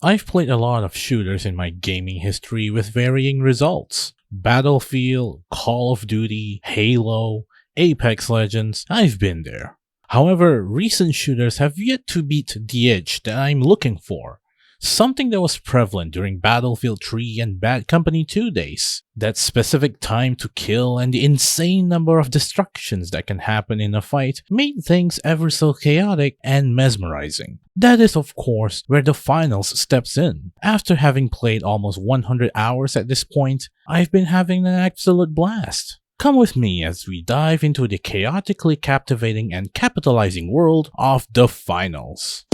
I've played a lot of shooters in my gaming history with varying results. Battlefield, Call of Duty, Halo, Apex Legends, I've been there. However, recent shooters have yet to beat the edge that I'm looking for. Something that was prevalent during Battlefield 3 and Bad Company 2 days. That specific time to kill and the insane number of destructions that can happen in a fight made things ever so chaotic and mesmerizing. That is of course where the finals steps in. After having played almost 100 hours at this point, I've been having an absolute blast. Come with me as we dive into the chaotically captivating and capitalizing world of the finals.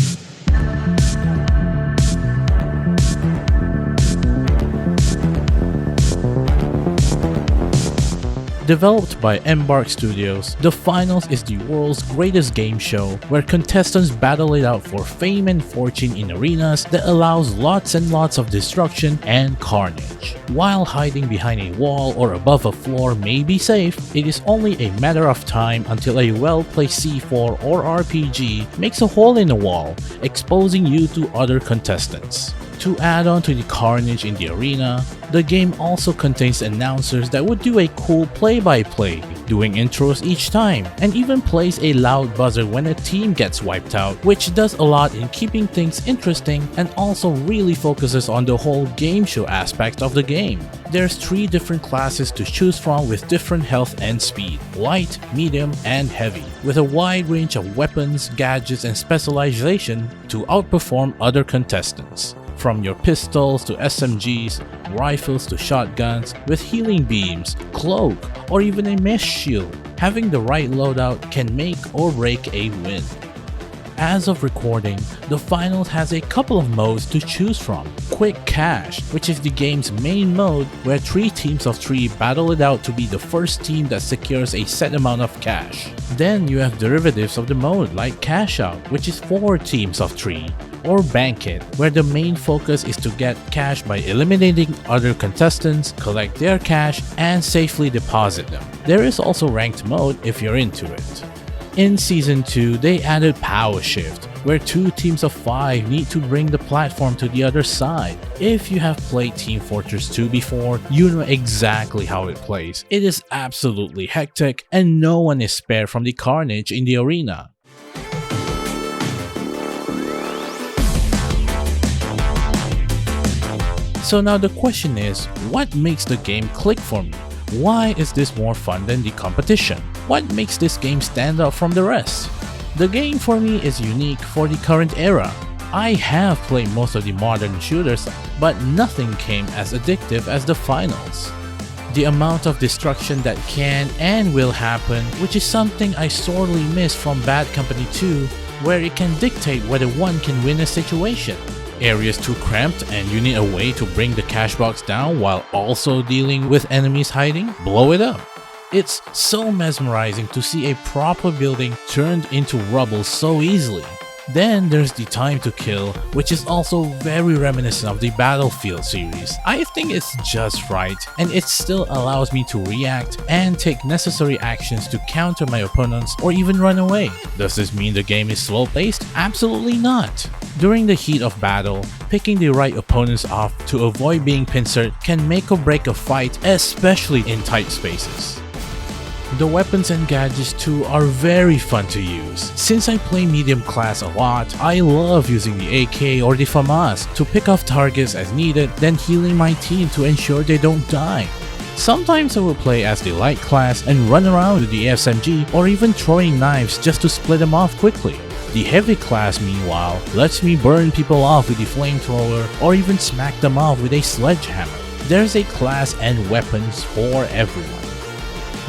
Developed by Embark Studios, The Finals is the world's greatest game show where contestants battle it out for fame and fortune in arenas that allows lots and lots of destruction and carnage. While hiding behind a wall or above a floor may be safe, it is only a matter of time until a well-placed C4 or RPG makes a hole in the wall, exposing you to other contestants. To add on to the carnage in the arena, the game also contains announcers that would do a cool play-by-play, doing intros each time, and even plays a loud buzzer when a team gets wiped out, which does a lot in keeping things interesting and also really focuses on the whole game show aspect of the game. There's 3 different classes to choose from with different health and speed, light, medium, and heavy, with a wide range of weapons, gadgets, and specialization to outperform other contestants. From your pistols to SMGs, rifles to shotguns, with healing beams, cloak, or even a mesh shield, having the right loadout can make or break a win. As of recording, the finals has a couple of modes to choose from. Quick Cash, which is the game's main mode where 3 teams of 3 battle it out to be the first team that secures a set amount of cash. Then you have derivatives of the mode like Cash Out, which is 4 teams of 3. Or Bank It, where the main focus is to get cash by eliminating other contestants, collect their cash, and safely deposit them. There is also Ranked Mode if you're into it. In Season 2, they added Power Shift, where 2 teams of 5 need to bring the platform to the other side. If you have played Team Fortress 2 before, you know exactly how it plays. It is absolutely hectic, and no one is spared from the carnage in the arena. So now the question is, what makes the game click for me? Why is this more fun than the competition? What makes this game stand out from the rest? The game for me is unique for the current era. I have played most of the modern shooters, but nothing came as addictive as the finals. The amount of destruction that can and will happen, which is something I sorely miss from Bad Company 2, where it can dictate whether one can win a situation. Areas too cramped and you need a way to bring the cash box down while also dealing with enemies hiding? Blow it up. It's so mesmerizing to see a proper building turned into rubble so easily. Then there's the time to kill, which is also very reminiscent of the Battlefield series. I think it's just right, and it still allows me to react and take necessary actions to counter my opponents or even run away. Does this mean the game is slow-paced? Absolutely not. During the heat of battle, picking the right opponents off to avoid being pincered can make or break a fight, especially in tight spaces. The weapons and gadgets too are very fun to use. Since I play medium class a lot, I love using the AK or the FAMAS to pick off targets as needed, then healing my team to ensure they don't die. Sometimes I will play as the light class and run around with the SMG or even throwing knives just to split them off quickly. The heavy class meanwhile lets me burn people off with the flamethrower or even smack them off with a sledgehammer. There's a class and weapons for everyone.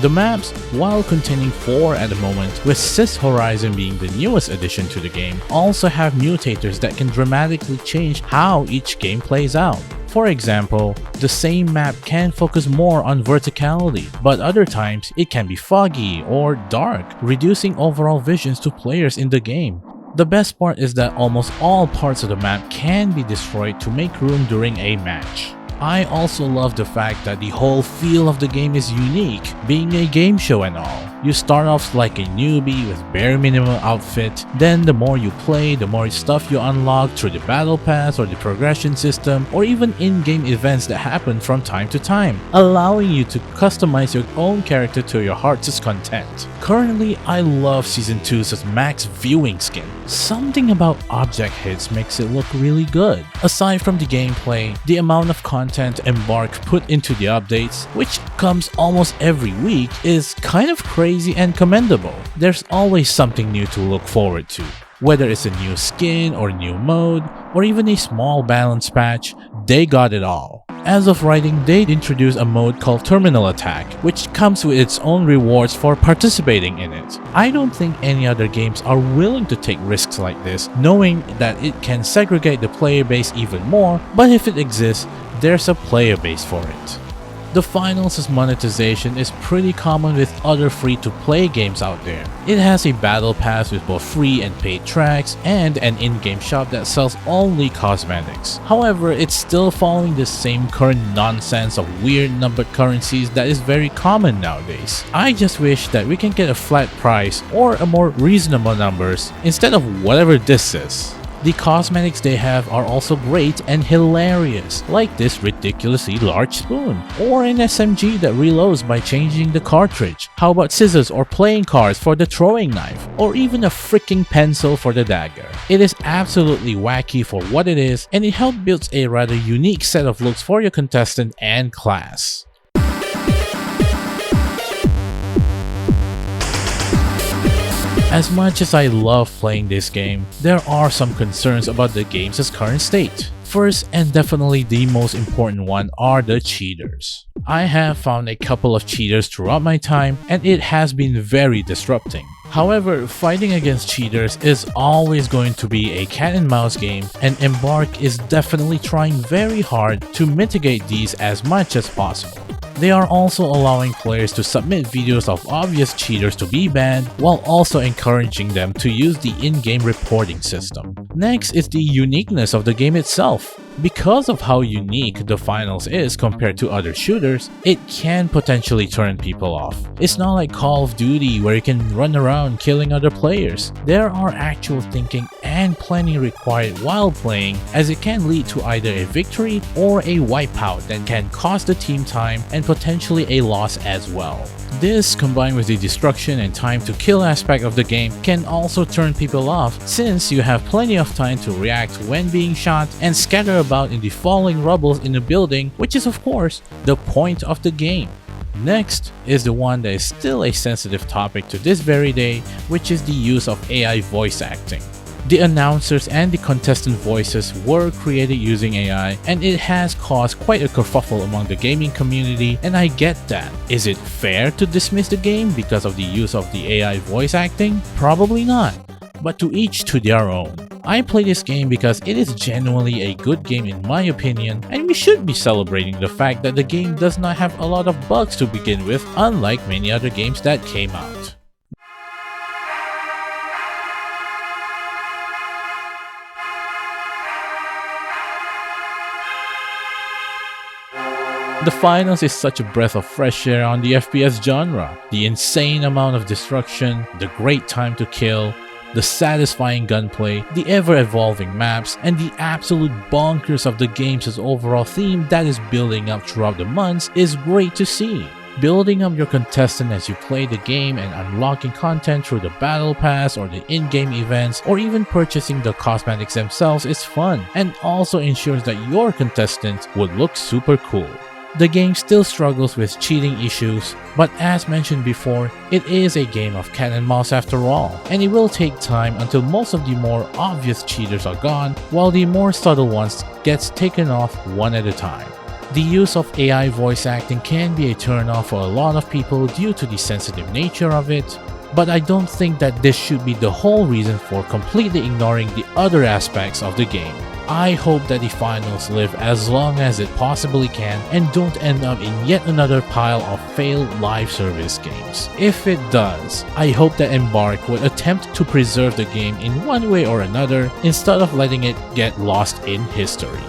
The maps, while containing 4 at the moment, with Cis Horizon being the newest addition to the game, also have mutators that can dramatically change how each game plays out. For example, the same map can focus more on verticality, but other times it can be foggy or dark, reducing overall visions to players in the game. The best part is that almost all parts of the map can be destroyed to make room during a match. I also love the fact that the whole feel of the game is unique, being a game show and all. You start off like a newbie with bare minimum outfit, then the more you play, the more stuff you unlock through the battle pass or the progression system, or even in-game events that happen from time to time, allowing you to customize your own character to your heart's content. Currently, I love Season 2's max viewing skin. Something about object hits makes it look really good. Aside from the gameplay, the amount of content Embark put into the updates, which comes almost every week, is kind of crazy and commendable. There's always something new to look forward to. Whether it's a new skin or new mode, or even a small balance patch, they got it all. As of writing, they introduced a mode called Terminal Attack, which comes with its own rewards for participating in it. I don't think any other games are willing to take risks like this, knowing that it can segregate the player base even more, but if it exists, there's a player base for it. The Finals' monetization is pretty common with other free-to-play games out there. It has a battle pass with both free and paid tracks, and an in-game shop that sells only cosmetics. However, it's still following the same current nonsense of weird numbered currencies that is very common nowadays. I just wish that we can get a flat price or a more reasonable numbers instead of whatever this is. The cosmetics they have are also great and hilarious, like this ridiculously large spoon, or an SMG that reloads by changing the cartridge. How about scissors or playing cards for the throwing knife, or even a freaking pencil for the dagger? It is absolutely wacky for what it is, and it helps build a rather unique set of looks for your contestant and class. As much as I love playing this game, there are some concerns about the game's current state. First, and definitely the most important one, are the cheaters. I have found a couple of cheaters throughout my time, and it has been very disrupting. However, fighting against cheaters is always going to be a cat and mouse game, and Embark is definitely trying very hard to mitigate these as much as possible. They are also allowing players to submit videos of obvious cheaters to be banned, while also encouraging them to use the in-game reporting system. Next is the uniqueness of the game itself. Because of how unique the Finals is compared to other shooters, it can potentially turn people off. It's not like Call of Duty where you can run around killing other players. There are actual thinking and planning required while playing, as it can lead to either a victory or a wipeout that can cost the team time and potentially a loss as well. This, combined with the destruction and time to kill aspect of the game, can also turn people off, since you have plenty of time to react when being shot and scatter about in the falling rubble in a building, which is of course the point of the game. Next is the one that is still a sensitive topic to this very day, which is the use of AI voice acting. The announcers and the contestant voices were created using AI, and it has caused quite a kerfuffle among the gaming community, and I get that. Is it fair to dismiss the game because of the use of the AI voice acting? Probably not, but to each to their own. I play this game because it is genuinely a good game in my opinion, and we should be celebrating the fact that the game does not have a lot of bugs to begin with, unlike many other games that came out. The Finals is such a breath of fresh air on the FPS genre. The insane amount of destruction, the great time to kill, the satisfying gunplay, the ever-evolving maps, and the absolute bonkers of the game's overall theme that is building up throughout the months is great to see. Building up your contestant as you play the game and unlocking content through the battle pass or the in-game events, or even purchasing the cosmetics themselves is fun, and also ensures that your contestant would look super cool. The game still struggles with cheating issues, but as mentioned before, it is a game of cat and mouse after all, and it will take time until most of the more obvious cheaters are gone, while the more subtle ones gets taken off one at a time. The use of AI voice acting can be a turn-off for a lot of people due to the sensitive nature of it, but I don't think that this should be the whole reason for completely ignoring the other aspects of the game. I hope that the Finals live as long as it possibly can and don't end up in yet another pile of failed live service games. If it does, I hope that Embark would attempt to preserve the game in one way or another instead of letting it get lost in history.